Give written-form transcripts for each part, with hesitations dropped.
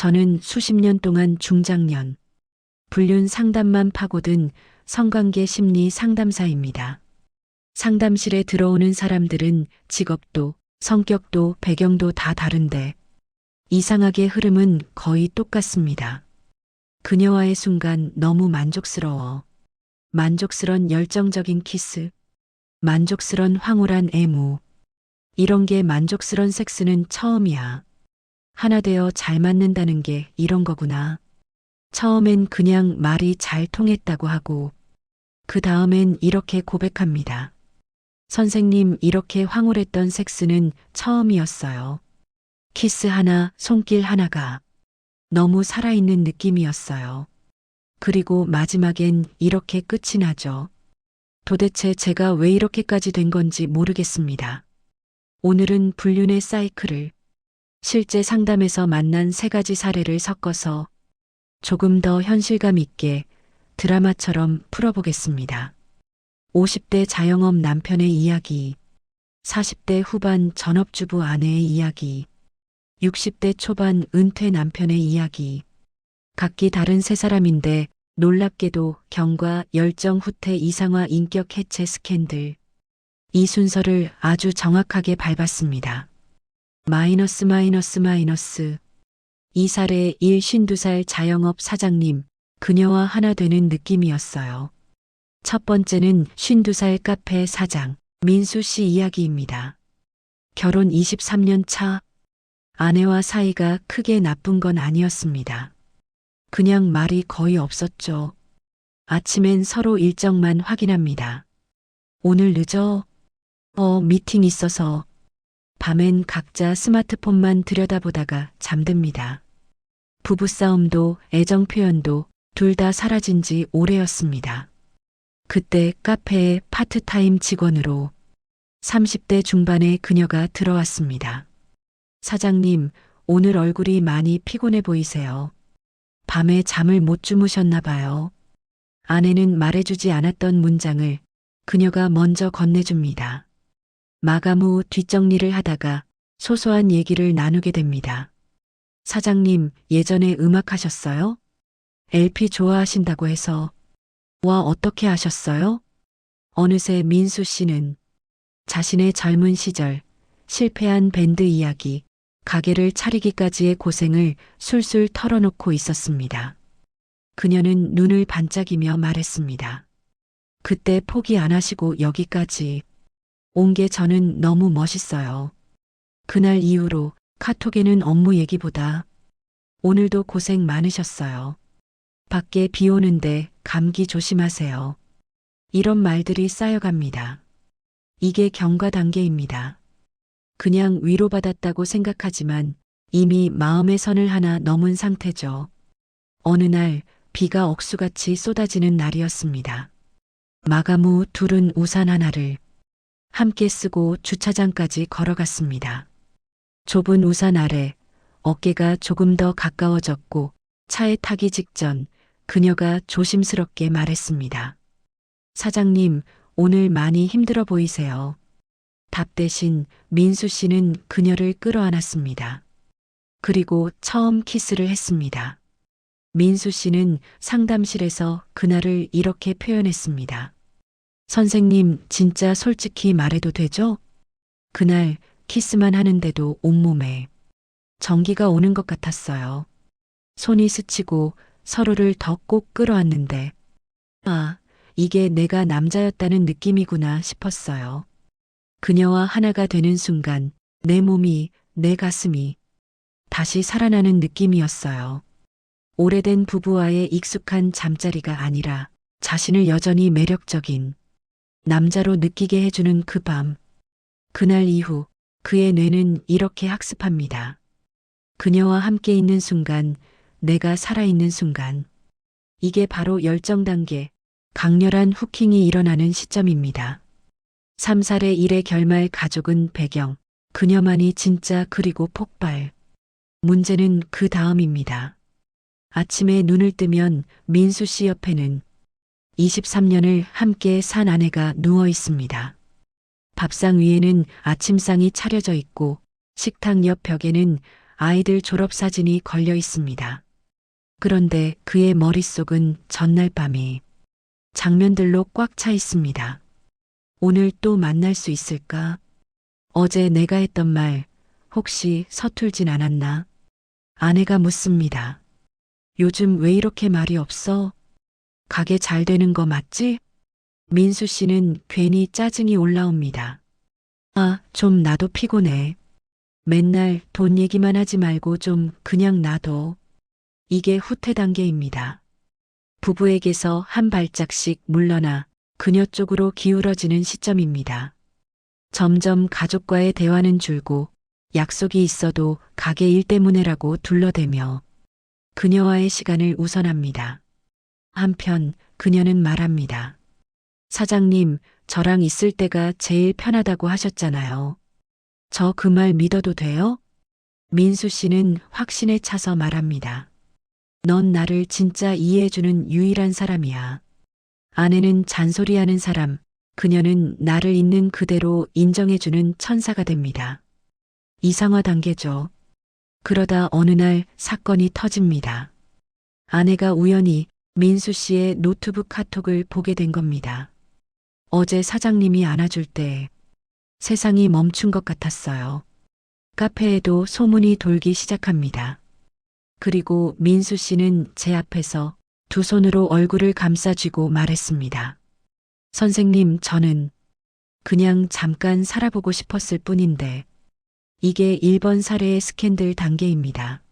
저는 수십 년 동안 중장년, 불륜 상담만 파고든 성관계 심리 상담사입니다. 상담실에 들어오는 사람들은 직업도, 성격도, 배경도 다 다른데 이상하게 흐름은 거의 똑같습니다. 그녀와의 순간 너무 만족스러워. 만족스런 열정적인 키스, 만족스런 황홀한 애무. 이런 게 만족스런 섹스는 처음이야. 하나 되어 잘 맞는다는 게 이런 거구나. 처음엔 그냥 말이 잘 통했다고 하고, 그 다음엔 이렇게 고백합니다. 선생님, 이렇게 황홀했던 섹스는 처음이었어요. 키스 하나, 손길 하나가 너무 살아있는 느낌이었어요. 그리고 마지막엔 이렇게 끝이 나죠. 도대체 제가 왜 이렇게까지 된 건지 모르겠습니다. 오늘은 불륜의 사이클을, 실제 상담에서 만난 3가지 사례를 섞어서 조금 더 현실감 있게 드라마처럼 풀어보겠습니다. 50대 자영업 남편의 이야기, 40대 후반 전업주부 아내의 이야기, 60대 초반 은퇴 남편의 이야기. 각기 다른 3사람인데 놀랍게도 경과, 열정 후퇴 이상화 인격 해체 스캔들. 이 순서를 아주 정확하게 밟았습니다. 마이너스. 이 사례 52살 자영업 사장님, 그녀와 하나 되는 느낌이었어요. 첫 번째는 52살 카페 사장, 민수 씨 이야기입니다. 결혼 23년 차, 아내와 사이가 크게 나쁜 건 아니었습니다. 그냥 말이 거의 없었죠. 아침엔 서로 일정만 확인합니다. 오늘 늦어? 미팅 있어서. 밤엔 각자 스마트폰만 들여다보다가 잠듭니다. 부부싸움도 애정 표현도 둘 다 사라진 지 오래였습니다. 그때 카페에 파트타임 직원으로 30대 중반의 그녀가 들어왔습니다. 사장님, 오늘 얼굴이 많이 피곤해 보이세요. 밤에 잠을 못 주무셨나 봐요. 아내는 말해주지 않았던 문장을 그녀가 먼저 건네줍니다. 마감 후 뒷정리를 하다가 소소한 얘기를 나누게 됩니다. 사장님, 예전에 음악 하셨어요? LP 좋아하신다고 해서. 와, 어떻게 하셨어요? 어느새 민수 씨는 자신의 젊은 시절, 실패한 밴드 이야기, 가게를 차리기까지의 고생을 술술 털어놓고 있었습니다. 그녀는 눈을 반짝이며 말했습니다. 그때 포기 안 하시고 여기까지 온 게 저는 너무 멋있어요. 그날 이후로 카톡에는 업무 얘기보다 오늘도 고생 많으셨어요. 밖에 비 오는데 감기 조심하세요. 이런 말들이 쌓여갑니다. 이게 경과 단계입니다. 그냥 위로받았다고 생각하지만 이미 마음의 선을 하나 넘은 상태죠. 어느 날 비가 억수같이 쏟아지는 날이었습니다. 마감 후 둘은 우산 하나를 함께 쓰고 주차장까지 걸어갔습니다. 좁은 우산 아래 어깨가 조금 더 가까워졌고 차에 타기 직전 그녀가 조심스럽게 말했습니다. 사장님, 오늘 많이 힘들어 보이세요. 답 대신 민수 씨는 그녀를 끌어안았습니다. 그리고 처음 키스를 했습니다. 민수 씨는 상담실에서 그날을 이렇게 표현했습니다. 선생님, 진짜 솔직히 말해도 되죠? 그날 키스만 하는데도 온몸에 전기가 오는 것 같았어요. 손이 스치고 서로를 더 꼭 끌어안는데, 아, 이게 내가 남자였다는 느낌이구나 싶었어요. 그녀와 하나가 되는 순간 내 몸이, 내 가슴이 다시 살아나는 느낌이었어요. 오래된 부부와의 익숙한 잠자리가 아니라 자신을 여전히 매력적인 남자로 느끼게 해주는 그 밤. 그날 이후 그의 뇌는 이렇게 학습합니다. 그녀와 함께 있는 순간, 내가 살아있는 순간. 이게 바로 열정 단계, 강렬한 후킹이 일어나는 시점입니다. 3살의 일의 결말 가족은 배경, 그녀만이 진짜 그리고 폭발. 문제는 그 다음입니다. 아침에 눈을 뜨면 민수 씨 옆에는 23년을 함께 산 아내가 누워 있습니다. 밥상 위에는 아침상이 차려져 있고 식탁 옆 벽에는 아이들 졸업사진이 걸려 있습니다. 그런데 그의 머릿속은 전날 밤이 장면들로 꽉 차 있습니다. 오늘 또 만날 수 있을까? 어제 내가 했던 말 혹시 서툴진 않았나? 아내가 묻습니다. 요즘 왜 이렇게 말이 없어? 가게 잘 되는 거 맞지? 민수 씨는 괜히 짜증이 올라옵니다. 아, 좀 나도 피곤해. 맨날 돈 얘기만 하지 말고 좀 그냥 놔둬. 이게 후퇴 단계입니다. 부부에게서 한 발짝씩 물러나 그녀 쪽으로 기울어지는 시점입니다. 점점 가족과의 대화는 줄고 약속이 있어도 가게 일 때문에라고 둘러대며 그녀와의 시간을 우선합니다. 한편 그녀는 말합니다. 사장님, 저랑 있을 때가 제일 편하다고 하셨잖아요. 저 그 말 믿어도 돼요? 민수 씨는 확신에 차서 말합니다. 넌 나를 진짜 이해해주는 유일한 사람이야. 아내는 잔소리하는 사람, 그녀는 나를 있는 그대로 인정해주는 천사가 됩니다. 이상화 단계죠. 그러다 어느 날 사건이 터집니다. 아내가 우연히 민수 씨의 노트북 카톡을 보게 된 겁니다. 어제 사장님이 안아줄 때 세상이 멈춘 것 같았어요. 카페에도 소문이 돌기 시작합니다. 그리고 민수 씨는 제 앞에서 두 손으로 얼굴을 감싸쥐고 말했습니다. 선생님, 저는 그냥 잠깐 살아보고 싶었을 뿐인데 이게 1번 살해의 스캔들 단계입니다.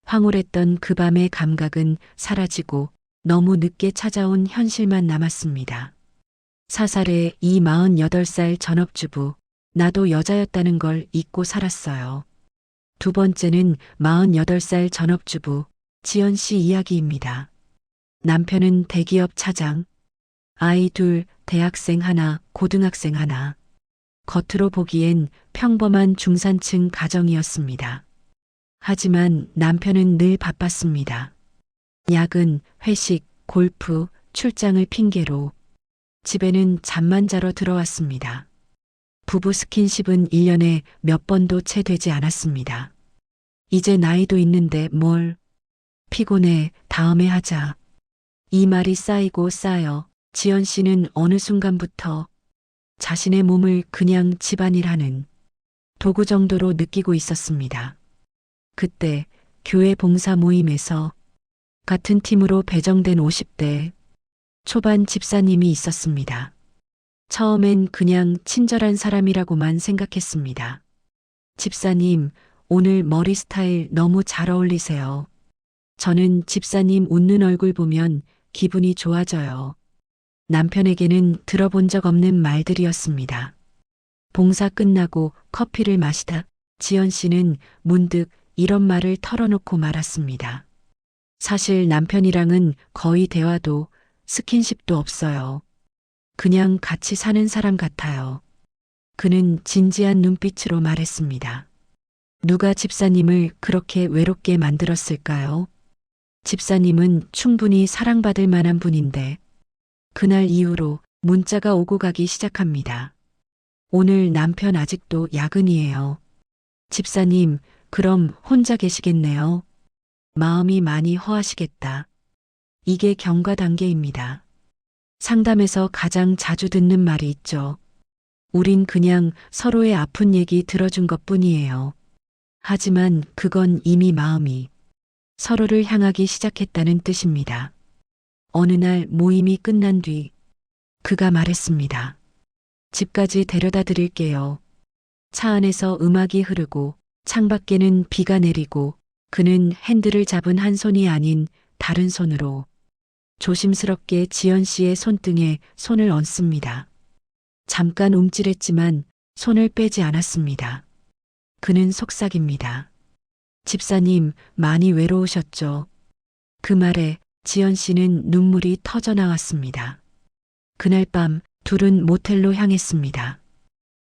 황홀했던 그 밤의 감각은 사라지고 너무 늦게 찾아온 현실만 남았습니다. 사살의 이 48살 전업주부, 나도 여자였다는 걸 잊고 살았어요. 두 번째는 48살 전업주부, 지연 씨 이야기입니다. 남편은 대기업 차장, 아이 둘, 대학생 하나, 고등학생 하나. 겉으로 보기엔 평범한 중산층 가정이었습니다. 하지만 남편은 늘 바빴습니다. 야근, 회식, 골프, 출장을 핑계로 집에는 잠만 자러 들어왔습니다. 부부 스킨십은 1년에 몇 번도 채 되지 않았습니다. 이제 나이도 있는데 뭘? 피곤해, 다음에 하자. 이 말이 쌓이고 쌓여 지연 씨는 어느 순간부터 자신의 몸을 그냥 집안일하는 도구 정도로 느끼고 있었습니다. 그때 교회 봉사 모임에서 같은 팀으로 배정된 50대 초반 집사님이 있었습니다. 처음엔 그냥 친절한 사람이라고만 생각했습니다. 집사님, 오늘 머리 스타일 너무 잘 어울리세요. 저는 집사님 웃는 얼굴 보면 기분이 좋아져요. 남편에게는 들어본 적 없는 말들이었습니다. 봉사 끝나고 커피를 마시다 지연 씨는 문득 이런 말을 털어놓고 말았습니다. 사실 남편이랑은 거의 대화도 스킨십도 없어요. 그냥 같이 사는 사람 같아요. 그는 진지한 눈빛으로 말했습니다. 누가 집사님을 그렇게 외롭게 만들었을까요? 집사님은 충분히 사랑받을 만한 분인데 그날 이후로 문자가 오고 가기 시작합니다. 오늘 남편 아직도 야근이에요. 집사님, 그럼 혼자 계시겠네요. 마음이 많이 허하시겠다. 이게 경과 단계입니다. 상담에서 가장 자주 듣는 말이 있죠. 우린 그냥 서로의 아픈 얘기 들어준 것 뿐이에요. 하지만 그건 이미 마음이 서로를 향하기 시작했다는 뜻입니다. 어느 날 모임이 끝난 뒤 그가 말했습니다. 집까지 데려다 드릴게요. 차 안에서 음악이 흐르고 창밖에는 비가 내리고 그는 핸들을 잡은 한 손이 아닌 다른 손으로 조심스럽게 지연 씨의 손등에 손을 얹습니다. 잠깐 움찔했지만 손을 빼지 않았습니다. 그는 속삭입니다. 집사님, 많이 외로우셨죠? 그 말에 지연 씨는 눈물이 터져 나왔습니다. 그날 밤 둘은 모텔로 향했습니다.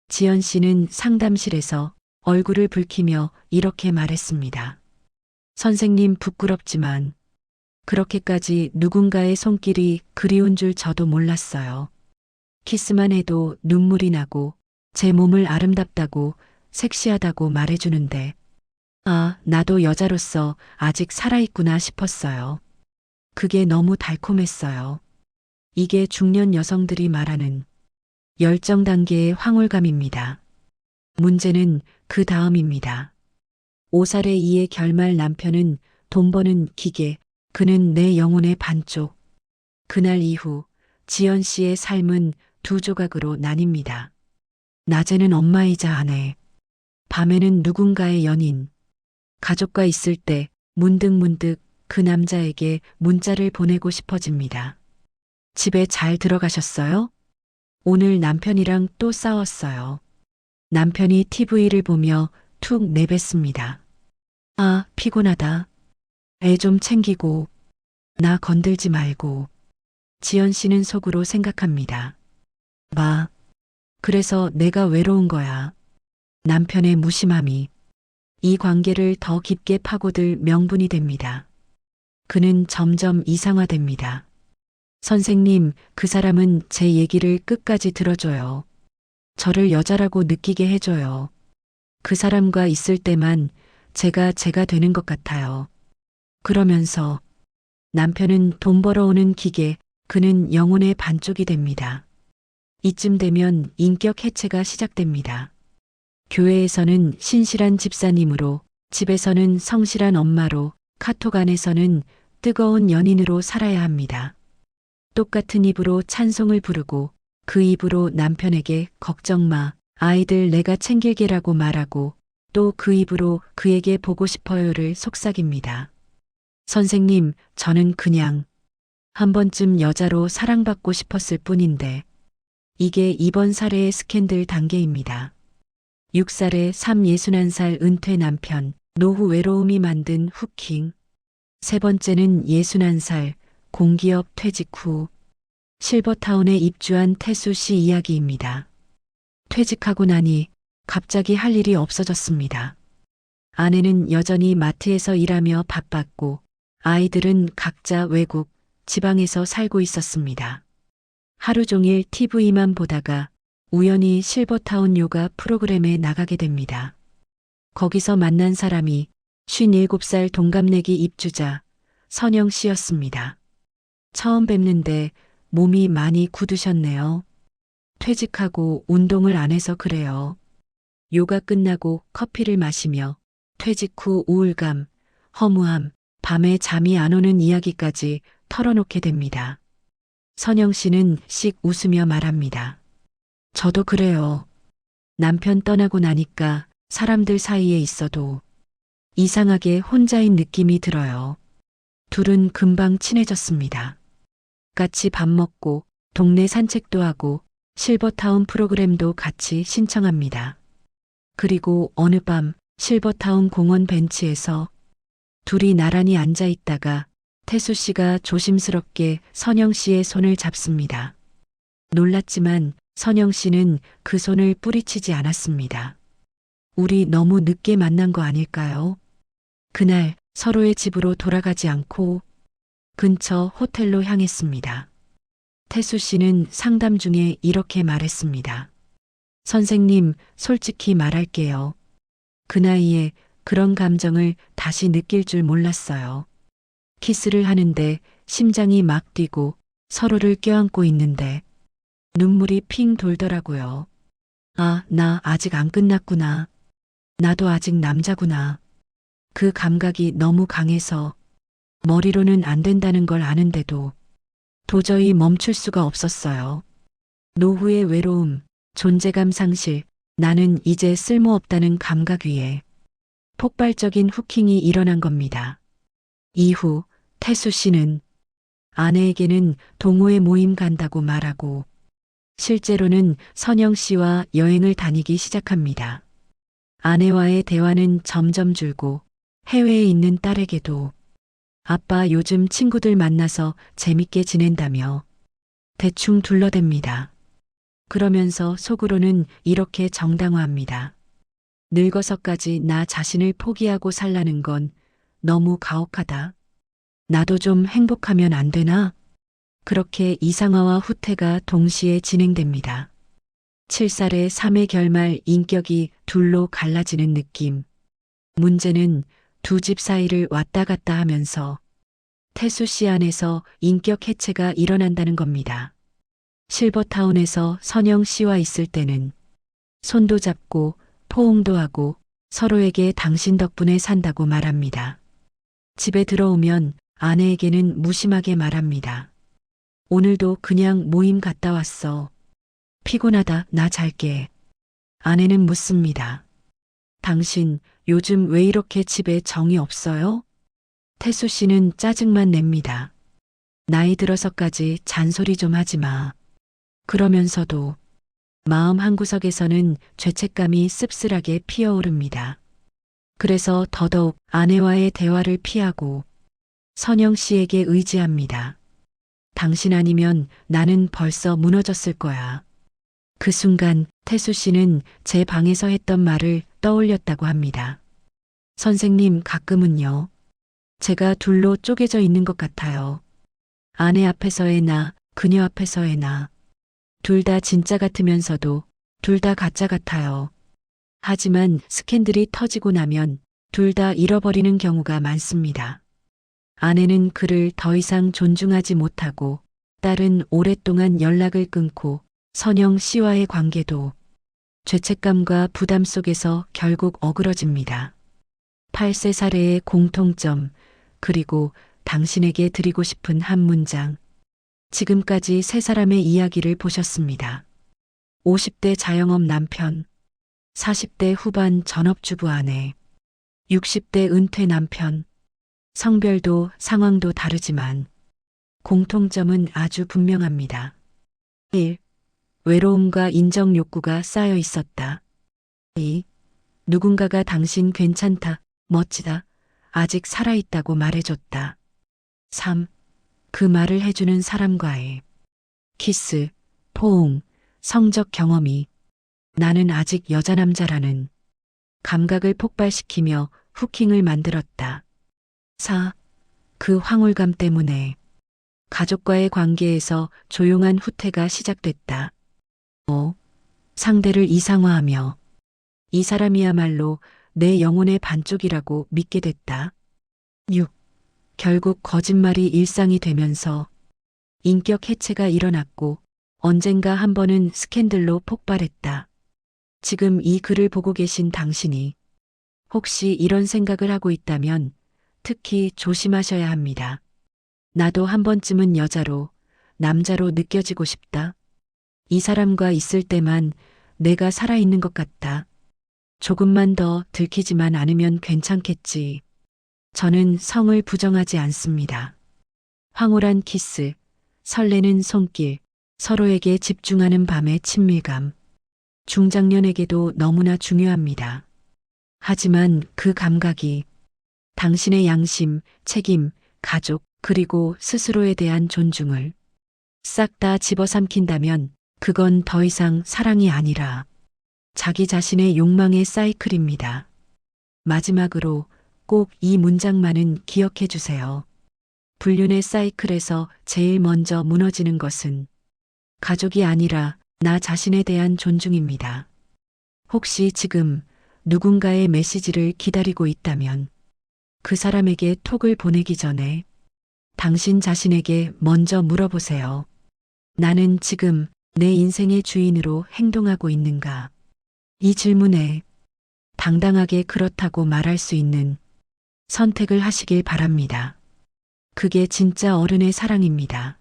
지연 씨는 상담실에서 얼굴을 붉히며 이렇게 말했습니다. 선생님 부끄럽지만 그렇게까지 누군가의 손길이 그리운 줄 저도 몰랐어요. 키스만 해도 눈물이 나고 제 몸을 아름답다고 섹시하다고 말해주는데 아, 나도 여자로서 아직 살아있구나 싶었어요. 그게 너무 달콤했어요. 이게 중년 여성들이 말하는 열정 단계의 황홀감입니다. 문제는 그 다음입니다. 5살의 이의 결말 남편은 돈 버는 기계, 그는 내 영혼의 반쪽. 그날 이후 지연 씨의 삶은 두 조각으로 나뉩니다. 낮에는 엄마이자 아내, 밤에는 누군가의 연인. 가족과 있을 때 문득문득 그 남자에게 문자를 보내고 싶어집니다. 집에 잘 들어가셨어요? 오늘 남편이랑 또 싸웠어요. 남편이 TV를 보며 툭 내뱉습니다. 아, 피곤하다. 애 좀 챙기고, 나 건들지 말고. 지연 씨는 속으로 생각합니다. 마, 그래서 내가 외로운 거야. 남편의 무심함이 이 관계를 더 깊게 파고들 명분이 됩니다. 그는 점점 이상화됩니다. 선생님, 그 사람은 제 얘기를 끝까지 들어줘요. 저를 여자라고 느끼게 해줘요. 그 사람과 있을 때만 제가 되는 것 같아요. 그러면서 남편은 돈 벌어오는 기계, 그는 영혼의 반쪽이 됩니다. 이쯤 되면 인격 해체가 시작됩니다. 교회에서는 신실한 집사님으로, 집에서는 성실한 엄마로, 카톡 안에서는 뜨거운 연인으로 살아야 합니다. 똑같은 입으로 찬송을 부르고 그 입으로 남편에게 걱정 마, 아이들 내가 챙길게라고 말하고 또 그 입으로 그에게 보고 싶어요를 속삭입니다. 선생님, 저는 그냥 한 번쯤 여자로 사랑받고 싶었을 뿐인데 이게 이번 사례의 스캔들 단계입니다. 6살에 61살 은퇴 남편, 노후 외로움이 만든 후킹. 세 번째는 61살 공기업 퇴직 후 실버타운에 입주한 태수 씨 이야기입니다. 퇴직하고 나니 갑자기 할 일이 없어졌습니다. 아내는 여전히 마트에서 일하며 바빴고 아이들은 각자 외국, 지방에서 살고 있었습니다. 하루 종일 TV만 보다가 우연히 실버타운 요가 프로그램에 나가게 됩니다. 거기서 만난 사람이 57살 동갑내기 입주자 선영 씨였습니다. 처음 뵙는데 몸이 많이 굳으셨네요. 퇴직하고 운동을 안 해서 그래요. 요가 끝나고 커피를 마시며 퇴직 후 우울감, 허무함, 밤에 잠이 안 오는 이야기까지 털어놓게 됩니다. 선영 씨는 씩 웃으며 말합니다. 저도 그래요. 남편 떠나고 나니까 사람들 사이에 있어도 이상하게 혼자인 느낌이 들어요. 둘은 금방 친해졌습니다. 같이 밥 먹고 동네 산책도 하고 실버타운 프로그램도 같이 신청합니다. 그리고 어느 밤 실버타운 공원 벤치에서 둘이 나란히 앉아 있다가 태수 씨가 조심스럽게 선영 씨의 손을 잡습니다. 놀랐지만 선영 씨는 그 손을 뿌리치지 않았습니다. 우리 너무 늦게 만난 거 아닐까요? 그날 서로의 집으로 돌아가지 않고 근처 호텔로 향했습니다. 태수 씨는 상담 중에 이렇게 말했습니다. 선생님, 솔직히 말할게요. 그 나이에 그런 감정을 다시 느낄 줄 몰랐어요. 키스를 하는데 심장이 막 뛰고 서로를 껴안고 있는데 눈물이 핑 돌더라고요. 아, 나 아직 안 끝났구나. 나도 아직 남자구나. 그 감각이 너무 강해서 머리로는 안 된다는 걸 아는데도 도저히 멈출 수가 없었어요. 노후의 외로움, 존재감 상실, 나는 이제 쓸모없다는 감각 위에 폭발적인 후킹이 일어난 겁니다. 이후 태수 씨는 아내에게는 동호회 모임 간다고 말하고 실제로는 선영 씨와 여행을 다니기 시작합니다. 아내와의 대화는 점점 줄고 해외에 있는 딸에게도 아빠 요즘 친구들 만나서 재밌게 지낸다며 대충 둘러댑니다. 그러면서 속으로는 이렇게 정당화합니다. 늙어서까지 나 자신을 포기하고 살라는 건 너무 가혹하다. 나도 좀 행복하면 안 되나? 그렇게 이상화와 후퇴가 동시에 진행됩니다. 7살의 3의 결말 인격이 둘로 갈라지는 느낌. 문제는 두 집 사이를 왔다 갔다 하면서 태수 씨 안에서 인격 해체가 일어난다는 겁니다. 실버타운에서 선영 씨와 있을 때는 손도 잡고 포옹도 하고 서로에게 당신 덕분에 산다고 말합니다. 집에 들어오면 아내에게는 무심하게 말합니다. 오늘도 그냥 모임 갔다 왔어. 피곤하다, 나 잘게. 아내는 묻습니다. 당신 요즘 왜 이렇게 집에 정이 없어요? 태수 씨는 짜증만 냅니다. 나이 들어서까지 잔소리 좀 하지 마. 그러면서도 마음 한구석에서는 죄책감이 씁쓸하게 피어오릅니다. 그래서 더더욱 아내와의 대화를 피하고 선영 씨에게 의지합니다. 당신 아니면 나는 벌써 무너졌을 거야. 그 순간 태수 씨는 제 방에서 했던 말을 떠올렸다고 합니다. 선생님, 가끔은요. 제가 둘로 쪼개져 있는 것 같아요. 아내 앞에서의 나, 그녀 앞에서의 나. 둘 다 진짜 같으면서도 둘 다 가짜 같아요. 하지만 스캔들이 터지고 나면 둘 다 잃어버리는 경우가 많습니다. 아내는 그를 더 이상 존중하지 못하고 딸은 오랫동안 연락을 끊고 선영 씨와의 관계도 죄책감과 부담 속에서 결국 어그러집니다. 8세 사례의 공통점, 그리고 당신에게 드리고 싶은 한 문장. 지금까지 세 사람의 이야기를 보셨습니다. 50대 자영업 남편, 40대 후반 전업주부 아내, 60대 은퇴 남편. 성별도 상황도 다르지만 공통점은 아주 분명합니다. 1. 외로움과 인정 욕구가 쌓여 있었다. 2. 누군가가 당신 괜찮다, 멋지다, 아직 살아있다고 말해줬다. 3. 그 말을 해주는 사람과의 키스, 포옹, 성적 경험이 나는 아직 여자 남자라는 감각을 폭발시키며 후킹을 만들었다. 4. 그 황홀감 때문에 가족과의 관계에서 조용한 후퇴가 시작됐다. 5. 상대를 이상화하며 이 사람이야말로 내 영혼의 반쪽이라고 믿게 됐다. 6. 결국 거짓말이 일상이 되면서 인격 해체가 일어났고 언젠가 한 번은 스캔들로 폭발했다. 지금 이 글을 보고 계신 당신이 혹시 이런 생각을 하고 있다면 특히 조심하셔야 합니다. 나도 한 번쯤은 여자로, 남자로 느껴지고 싶다. 이 사람과 있을 때만 내가 살아있는 것 같다. 조금만 더 들키지만 않으면 괜찮겠지. 저는 성을 부정하지 않습니다. 황홀한 키스, 설레는 손길, 서로에게 집중하는 밤의 친밀감. 중장년에게도 너무나 중요합니다. 하지만 그 감각이 당신의 양심, 책임, 가족, 그리고 스스로에 대한 존중을 싹 다 집어삼킨다면 그건 더 이상 사랑이 아니라 자기 자신의 욕망의 사이클입니다. 마지막으로 꼭 이 문장만은 기억해 주세요. 불륜의 사이클에서 제일 먼저 무너지는 것은 가족이 아니라 나 자신에 대한 존중입니다. 혹시 지금 누군가의 메시지를 기다리고 있다면 그 사람에게 톡을 보내기 전에 당신 자신에게 먼저 물어보세요. 나는 지금 내 인생의 주인으로 행동하고 있는가? 이 질문에 당당하게 그렇다고 말할 수 있는 선택을 하시길 바랍니다. 그게 진짜 어른의 사랑입니다.